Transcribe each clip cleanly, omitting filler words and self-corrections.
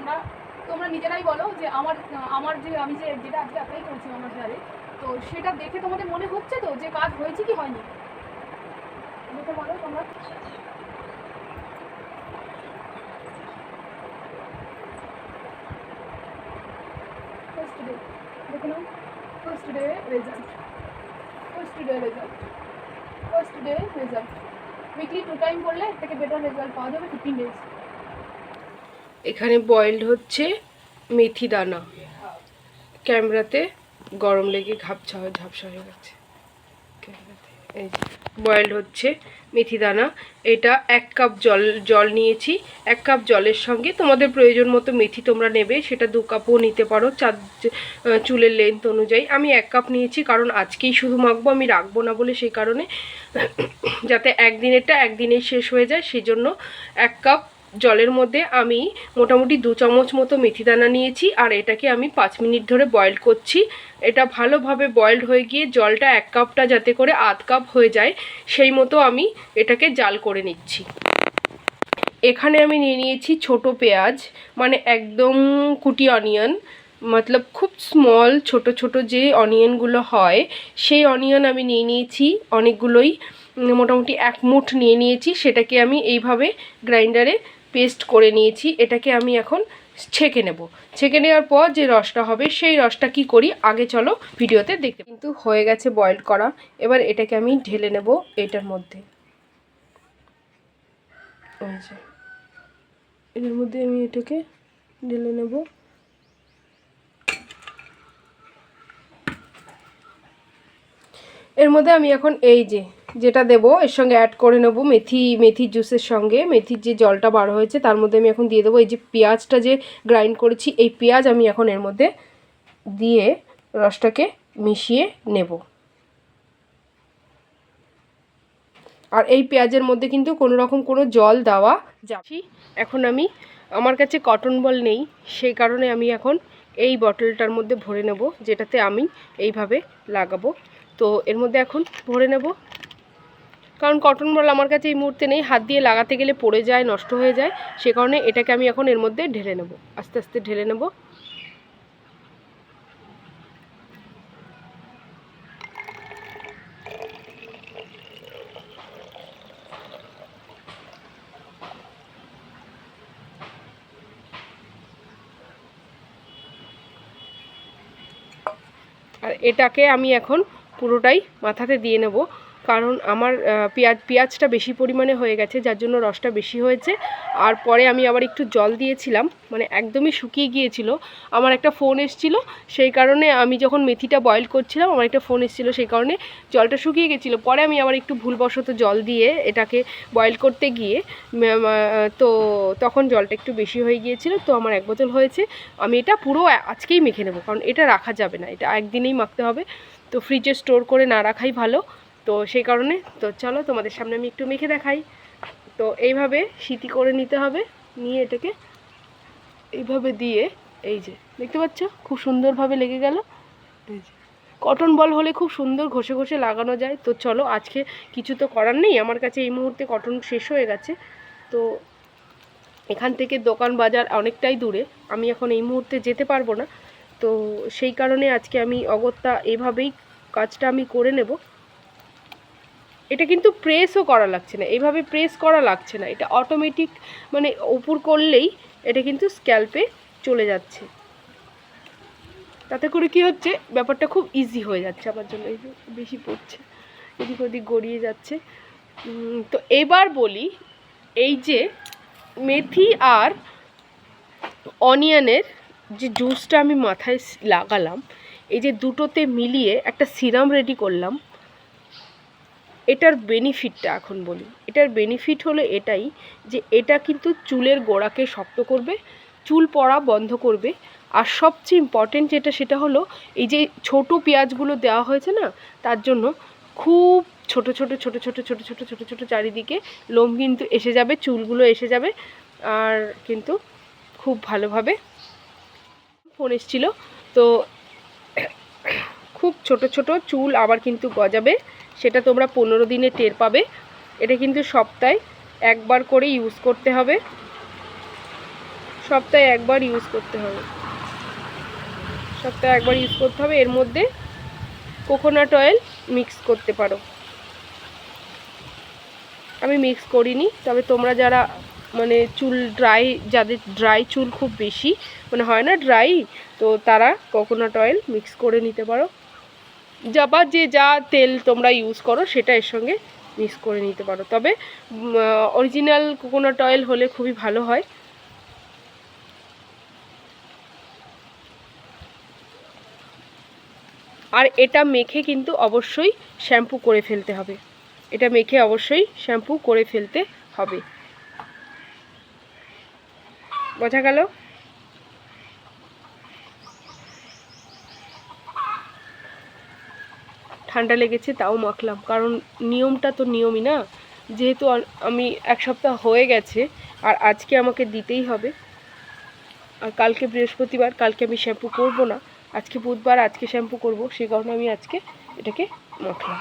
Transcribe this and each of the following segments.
তোমরা তোমরা নিজেরাই বলো যে আমার আমার যে আমি যে যেটা আজকে অ্যাপ্লাই করেছি আমার হেয়ারে, তো সেটা দেখে তোমাদের মনে হচ্ছে তো যে কাজ হয়েছে কি হয়নি, দেখে বলো তোমরা। ফার্স্ট ডে দেখে নাও, first day result, first day result, first day result. Weekly 2 time করলে এর থেকে বেটার রেজাল্ট পাওয়া যাবে 15 ডেজ। এখানে বয়েলড হচ্ছে মেথি দানা। ক্যামেরাতে গরম লেগে ঝাপসা হয়ে গেছে। এই বয়েলড হচ্ছে মেথি দানা। এটা 1 কাপ জল নিয়েছি। 1 কাপ জলের সঙ্গে তোমাদের প্রয়োজন মতো মেথি তোমরা নেবে, সেটা 2 কাপও নিতে পারো, চুলের লেন্থ অনুযায়ী। আমি 1 কাপ নিয়েছি, কারণ আজকেই শুধু মাখবো, আমি রাখবো না বলে, সেই কারণে যাতে একদিনেরটা একদিনেই শেষ হয়ে যায়, সেই জন্য 1 কাপ জলের মধ্যে আমি মোটামুটি 2 চামচ মতো মেথি দানা নিয়েছি। আর এটাকে আমি 5 মিনিট ধরে বয়েল করছি। এটা ভালোভাবে বয়েলড হয়ে গিয়ে জলটা 1 কাপটা যাতে করে আধ কাপ হয়ে যায়, সেই মতো আমি এটাকে জাল করে নিচ্ছি। এখানে আমি নিয়ে নিয়েছি ছোট পেঁয়াজ, মানে একদম কুটি অনিয়ন, মতলব খুব স্মল ছোট ছোট যে অনিয়নগুলো হয়, সেই অনিয়ন আমি নিয়ে নিয়েছি অনেকগুলোই, মোটামুটি 1 মুঠ নিয়ে নিয়েছি। সেটাকে আমি এইভাবে গ্রাইন্ডারে পেস্ট করে নিয়েছি। এটাকে আমি এখন ছেঁকে নেব। ছেঁকে নেওয়ার পর যে রসটা হবে, সেই রসটা কি করি আগে চলো ভিডিওতে দেখতে। কিন্তু হয়ে গেছে বয়েল করা। এবার এটাকে আমি ঢেলে নেব এটার মধ্যে। এর মধ্যে আমি এটাকে ঢেলে নেব। এর মধ্যে আমি এখন এই যেটা দেব, এর সঙ্গে অ্যাড করে নেব মেথি জুসের সঙ্গে। মেথির যে জলটা বার হয়েছে তার মধ্যে আমি এখন দিয়ে দেবো এই যে পেঁয়াজটা যে গ্রাইন্ড করেছি, এই পেঁয়াজ আমি এখন এর মধ্যে দিয়ে রসটাকে মিশিয়ে নেব। আর এই পেঁয়াজের মধ্যে কিন্তু কোনো রকম কোনো জল দেওয়া যাচ্ছে। এখন আমি, আমার কাছে কটন বল নেই, সেই কারণে আমি এখন এই বটলটার মধ্যে ভরে নেব, যেটাতে আমি এইভাবে লাগাবো। তো এর মধ্যে এখন ভরে নেব, কারণ কটন বল আমার কাছে এই মুহূর্তে নেই, হাত দিয়ে লাগাতে গেলে পড়ে যায়, নষ্ট হয়ে যায়, সে কারণে এটাকে আমি এখন এর মধ্যে ঢেলে নেব, আস্তে আস্তে ঢেলে নেব। আর এটাকে আমি এখন পুরোটাই মাথাতে দিয়ে নেব, কারণ আমার পেঁয়াজটা বেশি পরিমাণে হয়ে গেছে, যার জন্য রসটা বেশি হয়েছে। আর পরে আমি আবার একটু জল দিয়েছিলাম, মানে একদমই শুকিয়ে গিয়েছিল। আমার একটা ফোন এসেছিলো, সেই কারণে আমি যখন মেথিটা বয়েল করছিলাম আমার একটা ফোন এসেছিলো, সেই কারণে জলটা শুকিয়ে গেছিলো। পরে আমি আবার একটু ভুলবশত জল দিয়ে এটাকে বয়েল করতে গিয়ে তো তখন জলটা একটু বেশি হয়ে গিয়েছিল, তো আমার 1 বোতল হয়েছে। আমি এটা পুরো আজকেই মেখে নেব, কারণ এটা রাখা যাবে না, এটা একদিনেই মাখতে হবে, তো ফ্রিজে স্টোর করে না রাখাই ভালো। তো সেই কারণে তো চলো তোমাদের সামনে আমি একটু মেখে দেখাই। তো এইভাবে সিটি করে নিতে হবে, নিয়ে এটাকে এইভাবে দিয়ে, এই যে দেখতে পাচ্ছ খুব সুন্দরভাবে লেগে গেল। এই যে কটন বল হলে খুব সুন্দর ঘষে ঘষে লাগানো যায়। তো চলো, আজকে কিছু তো করার নেই, আমার কাছে এই মুহূর্তে কটন শেষ হয়ে গেছে, তো এখান থেকে দোকান বাজার অনেকটাই দূরে, আমি এখন এই মুহূর্তে যেতে পারবো না। তো সেই কারণে আজকে আমি অগত্যা এইভাবেই কাজটা আমি করে নেব। এটা কিন্তু প্রেসও করা লাগছে না, এইভাবে প্রেস করা লাগছে না, এটা অটোমেটিক, মানে উপর করলেই এটা কিন্তু স্ক্যাল্পে চলে যাচ্ছে। তাতে করে কি হচ্ছে, ব্যাপারটা খুব ইজি হয়ে যাচ্ছে আমার জন্য। এই যে বেশি পড়ছে, এদিক ওদিক গড়িয়ে যাচ্ছে। তো এবার বলি, এই যে মেথি আর অনিয়নের যে জুসটা আমি মাথায় লাগালাম, এই যে দুটোতে মিলিয়ে একটা সিরাম রেডি করলাম, এটার বেনিফিটটা এখন বলি। এটার বেনিফিট হলো এটাই যে এটা কিন্তু চুলের গোড়াকে শক্ত করবে, চুল পড়া বন্ধ করবে। আর সবচেয়ে ইম্পর্টেন্ট যেটা, সেটা হলো এই যে ছোট পেঁয়াজগুলো দেওয়া হয়েছে না, তার জন্য খুব ছোট ছোট ছোট ছোট ছোট ছোট ছোট ছোট চারিদিকে লোম কিন্তু এসে যাবে, চুলগুলো এসে যাবে, আর কিন্তু খুব ভালোভাবে ফোন এসেছিলো, তো খুব ছোট ছোট চুল আবার কিন্তু গজাবে, সেটা তোমরা 15 দিনে টের পাবে। এটা কিন্তু সপ্তাহে 1 বার করে ইউজ করতে হবে। সপ্তাহে একবার ইউজ করতে হবে, সপ্তাহে একবার ইউজ করতে হবে। এর মধ্যে কোকোনাট অয়েল মিক্স করতে পারো, আমি মিক্স করিনি। তবে তোমরা যারা মানে চুল ড্রাই, যাদের ড্রাই চুল খুব বেশি মানে হয় না ড্রাই, তো তারা কোকোনাট অয়েল মিক্স করে নিতে পারো, বা যে যা তেল তোমরা ইউজ করো সেটা এর সঙ্গে মিক্স করে নিতে পারো। তবে অরিজিনাল কোকোনাট অয়েল হলে খুবই ভালো হয়। আর এটা মেখে কিন্তু অবশ্যই শ্যাম্পু করে ফেলতে হবে, এটা মেখে অবশ্যই শ্যাম্পু করে ফেলতে হবে। বোঝা গেল? ঠান্ডা লেগেছে তাও মাখলাম, কারণ নিয়মটা তো নিয়মই না, যেহেতু আমি এক সপ্তাহ হয়ে গেছে আর আজকে আমাকে দিতেই হবে। আর কালকে বৃহস্পতিবার, কালকে আমি শ্যাম্পু করব না, আজকে বুধবার, আজকে শ্যাম্পু করব, সেই কারণে আমি আজকে এটাকে মাখলাম।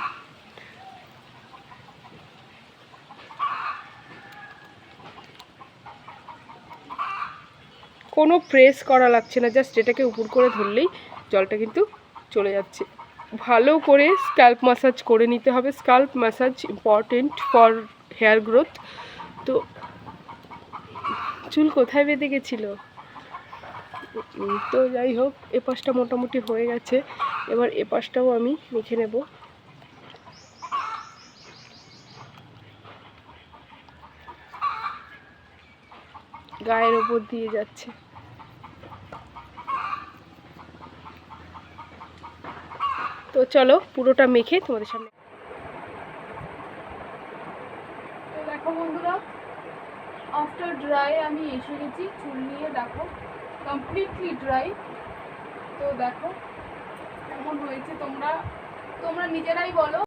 কোনো প্রেস করা লাগছে না, জাস্ট এটাকে উপর করে ধরলেই জলটা কিন্তু চলে যাচ্ছে। ভালো করে স্ক্যাল্প ম্যাসাজ করে নিতে হবে, scalp massage important for hair growth. তো চুল কোথায় বেঁধে গেছিলো? তো যাই হোক, এপাশটা মোটামুটি হয়ে গেছে, এবার এপাশটাও আমি মেখে নেব। গায়ের ওপর দিয়ে যাচ্ছে। তো চলো পুরোটা মেখে তোমাদের সামনে। তো দেখো বন্ধুরা, আফটার ড্রাই আমি এসে গেছি চুল নিয়ে, দেখো কমপ্লিটলি ড্রাই। তো দেখো কেমন হয়েছে, তোমরা নিজেরাই বলো।